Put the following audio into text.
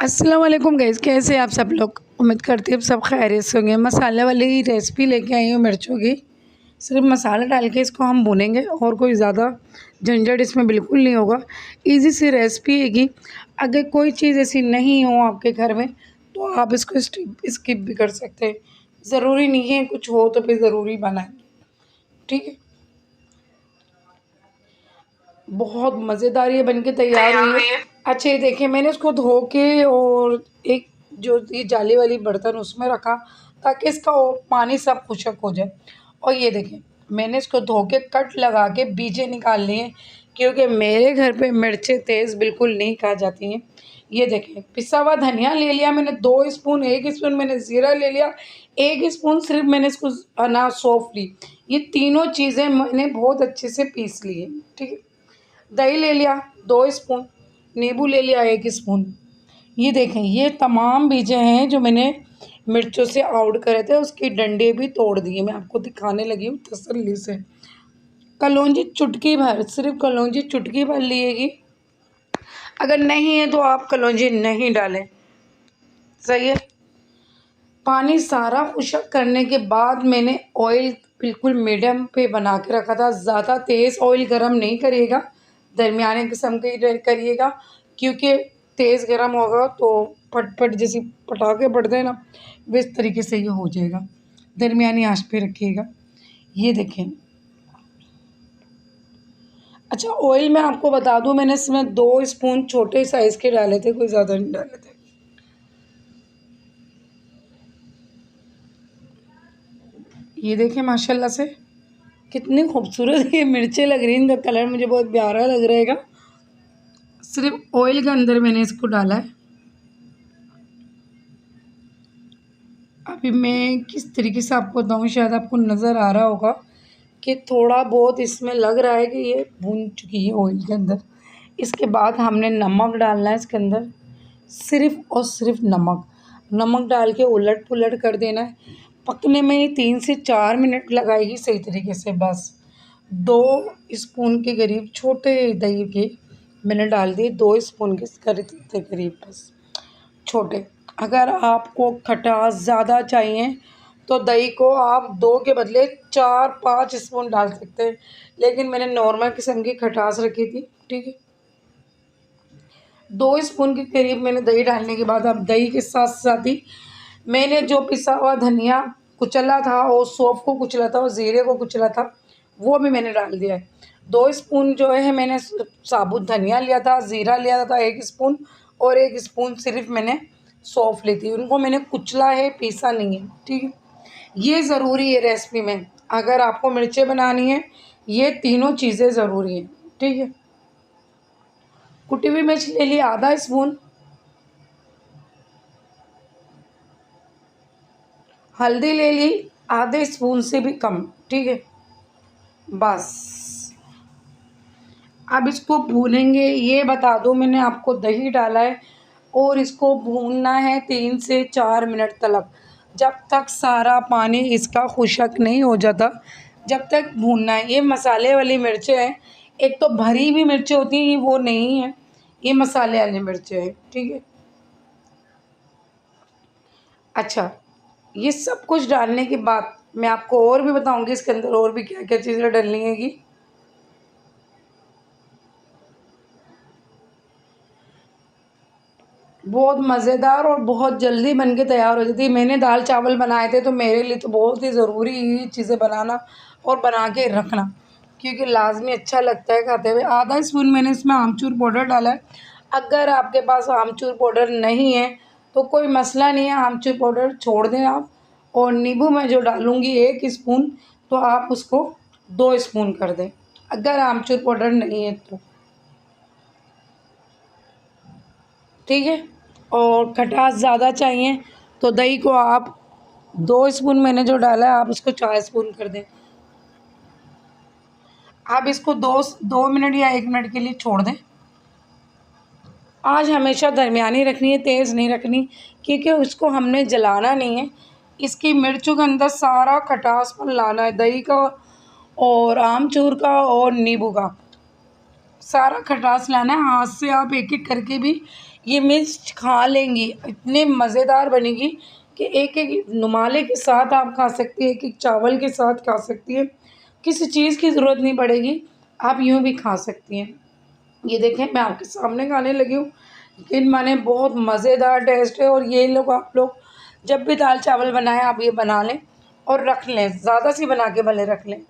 अस्सलाम वालेकुम गाइस, कैसे आप सब लोग। उम्मीद करती हूँ सब खैरियत से होंगे। मसाले वाली रेसिपी लेके आई हूँ मिर्चों की। सिर्फ मसाला डाल के इसको हम भूनेंगे और कोई ज़्यादा झंझट इसमें बिल्कुल नहीं होगा। इजी सी रेसिपी है कि अगर कोई चीज़ ऐसी नहीं हो आपके घर में तो आप इसको स्किप भी कर सकते हैं। ज़रूरी नहीं है कुछ हो तो फिर ज़रूरी बनाएंगे, ठीक है। बहुत मज़ेदार ये बन के तैयार हुई है। अच्छा ये देखिए, मैंने इसको धो के और एक जो ये जाली वाली बर्तन उसमें रखा ताकि इसका वो पानी सब खुशक हो जाए। और ये देखें, मैंने इसको धो के कट लगा के बीजे निकाल लिए क्योंकि मेरे घर पे मिर्चें तेज़ बिल्कुल नहीं खा जाती हैं। ये देखें, पिसा हुआ धनिया ले लिया मैंने 2 स्पून, 1 स्पून मैंने ज़ीरा ले लिया, 1 स्पून सिर्फ मैंने इसको सौंफ ली। ये तीनों चीज़ें मैंने बहुत अच्छे से पीस ली है, ठीक है। दही ले लिया 2 स्पून, नींबू ले लिया 1 स्पून। ये देखें, ये तमाम बीजें हैं जो मैंने मिर्चों से आउट करे थे, उसके डंडे भी तोड़ दिए। मैं आपको दिखाने लगी हूँ तसल्ली से। कलौंजी चुटकी भर, सिर्फ कलौंजी चुटकी भर लिएगी। अगर नहीं है तो आप कलौंजी नहीं डालें, सही है। पानी सारा खुशक करने के बाद मैंने ऑयल बिल्कुल मीडियम पे बना के रखा था। ज़्यादा तेज़ ऑयल गरम नहीं करिएगा, दरमियाने किस्म के करिएगा क्योंकि तेज़ गरम होगा तो फट फट जैसे पटाखे पड़ते हैं ना, इस तरीके से ये हो जाएगा। दरमियानी आंच पे रखिएगा। ये देखें। अच्छा, ऑयल मैं आपको बता दूं, मैंने इसमें 2 स्पून छोटे साइज़ के डाले थे, कोई ज़्यादा नहीं डाले थे। ये देखें माशाल्लाह से कितनी खूबसूरत ये मिर्चें लग रही हैं। इनका कलर मुझे बहुत प्यारा लग रहेगा। सिर्फ ऑयल के अंदर मैंने इसको डाला है। अभी मैं किस तरीके से आपको बताऊँ, शायद आपको नज़र आ रहा होगा कि थोड़ा बहुत इसमें लग रहा है कि ये भून चुकी है ऑयल के अंदर। इसके बाद हमने नमक डालना है इसके अंदर, सिर्फ और सिर्फ नमक। नमक डाल के उलट पुलट कर देना है। पकने में 3 से 4 मिनट लगाएगी सही तरीके से। बस 2 स्पून के करीब छोटे दही के मैंने डाल दिए, 2 स्पून के करीब बस छोटे। अगर आपको खटास ज़्यादा चाहिए तो दही को आप 2 के बदले 4-5 स्पून डाल सकते हैं, लेकिन मैंने नॉर्मल किस्म की खटास रखी थी, ठीक है। 2 स्पून के करीब मैंने दही डालने के बाद अब दही के साथ साथ ही मैंने जो पिसा हुआ धनिया कुचला था और सौंफ को कुचला था और ज़ीरे को कुचला था वो भी मैंने डाल दिया है। 2 स्पून जो है मैंने साबुत धनिया लिया था, ज़ीरा लिया था 1 स्पून और 1 स्पून सिर्फ मैंने सौंफ ली थी। उनको मैंने कुचला है, पीसा नहीं है, ठीक है। ये ज़रूरी है रेसिपी में, अगर आपको मिर्चें बनानी है ये तीनों चीज़ें ज़रूरी हैं, ठीक है। कुटी हुई मिर्च ले ली आधा स्पून, हल्दी ले ली आधे स्पून से भी कम, ठीक है। बस अब इसको भूनेंगे। ये बता दूं, मैंने आपको दही डाला है और इसको भूनना है 3 से 4 मिनट तक, जब तक सारा पानी इसका खुशक नहीं हो जाता, जब तक भूनना है। ये मसाले वाली मिर्चें हैं, एक तो भरी हुई मिर्चें होती हैं, ये वो नहीं है, ये मसाले वाली मिर्चें हैं, ठीक है। अच्छा, ये सब कुछ डालने के बाद मैं आपको और भी बताऊंगी इसके अंदर और भी क्या क्या चीज़ें डालनी है। बहुत मज़ेदार और बहुत जल्दी बन के तैयार हो जाती है। मैंने दाल चावल बनाए थे तो मेरे लिए तो बहुत ही ज़रूरी ही चीज़ें बनाना और बना के रखना, क्योंकि लाजमी अच्छा लगता है खाते हुए। आधा स्पून मैंने इसमें आमचूर पाउडर डाला है। अगर आपके पास आमचूर पाउडर नहीं है तो कोई मसला नहीं है, आमचूर पाउडर छोड़ दें आप। और नींबू मैं जो डालूँगी 1 स्पून, तो आप उसको 2 स्पून कर दें अगर आमचूर पाउडर नहीं है तो, ठीक है। और खटास ज़्यादा चाहिए तो दही को आप 2 स्पून मैंने जो डाला है आप उसको 4 स्पून कर दें। आप इसको 2 मिनट या 1 मिनट के लिए छोड़ दें। आज हमेशा दरमियानी रखनी है, तेज़ नहीं रखनी, क्योंकि उसको हमने जलाना नहीं है। इसकी मिर्चों के अंदर सारा खटासपन लाना है, दही का और आमचूर का और नींबू का सारा खटास लाना है। हाथ से आप एक एक करके भी ये मिर्च खा लेंगी, इतने मज़ेदार बनेगी कि एक एक नुमाले के साथ आप खा सकती हैं, एक एक चावल के साथ खा सकती हैं, किसी चीज़ की ज़रूरत नहीं पड़ेगी, आप यूँ भी खा सकती हैं। ये देखें मैं आपके सामने खाने लगी हूँ, लेकिन माने बहुत मज़ेदार टेस्ट है। और ये लोग आप लोग जब भी दाल चावल बनाएं आप ये बना लें और रख लें, ज़्यादा सी बना के भले रख लें।